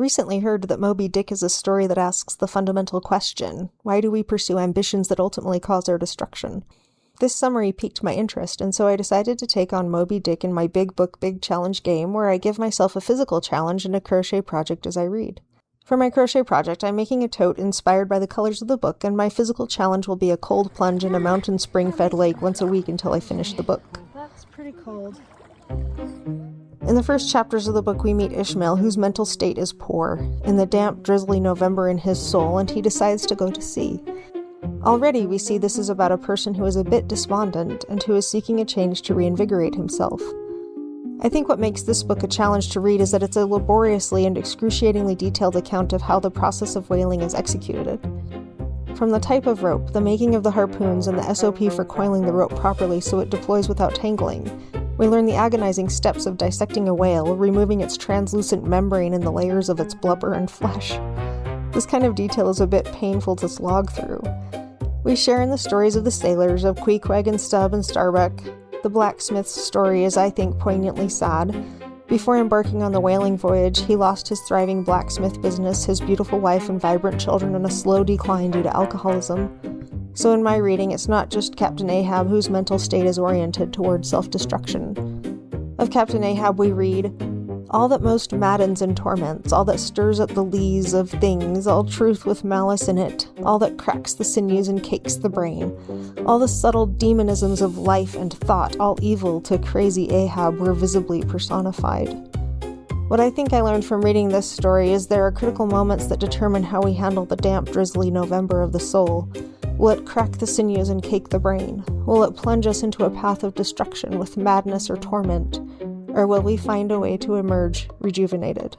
recently heard that Moby Dick is a story that asks the fundamental question, why do we pursue ambitions that ultimately cause our destruction? This summary piqued my interest, and so I decided to take on Moby Dick in my Big Book Big Challenge game, where I give myself a physical challenge and a crochet project as I read. For my crochet project, I'm making a tote inspired by the colors of the book, and my physical challenge will be a cold plunge in a mountain spring-fed lake once a week until I finish the book. That's pretty cold. In the first chapters of the book, we meet Ishmael, whose mental state is poor, in the damp, drizzly November in his soul, and he decides to go to sea. Already, we see this is about a person who is a bit despondent and who is seeking a change to reinvigorate himself. I think what makes this book a challenge to read is that it's a laboriously and excruciatingly detailed account of how the process of whaling is executed. From the type of rope, the making of the harpoons, and the SOP for coiling the rope properly so it deploys without tangling, we learn the agonizing steps of dissecting a whale, removing its translucent membrane and the layers of its blubber and flesh. This kind of detail is a bit painful to slog through. We share in the stories of the sailors, of Queequeg and Stubb and Starbuck. The blacksmith's story is, I think, poignantly sad. Before embarking on the whaling voyage, he lost his thriving blacksmith business, his beautiful wife and vibrant children in a slow decline due to alcoholism. So in my reading, it's not just Captain Ahab whose mental state is oriented towards self-destruction. Of Captain Ahab we read, all that most maddens and torments, all that stirs up the lees of things, all truth with malice in it, all that cracks the sinews and cakes the brain, all the subtle demonisms of life and thought, all evil to crazy Ahab were visibly personified. What I think I learned from reading this story is there are critical moments that determine how we handle the damp, drizzly November of the soul. Will it crack the sinews and cake the brain? Will it plunge us into a path of destruction with madness or torment? Or will we find a way to emerge rejuvenated?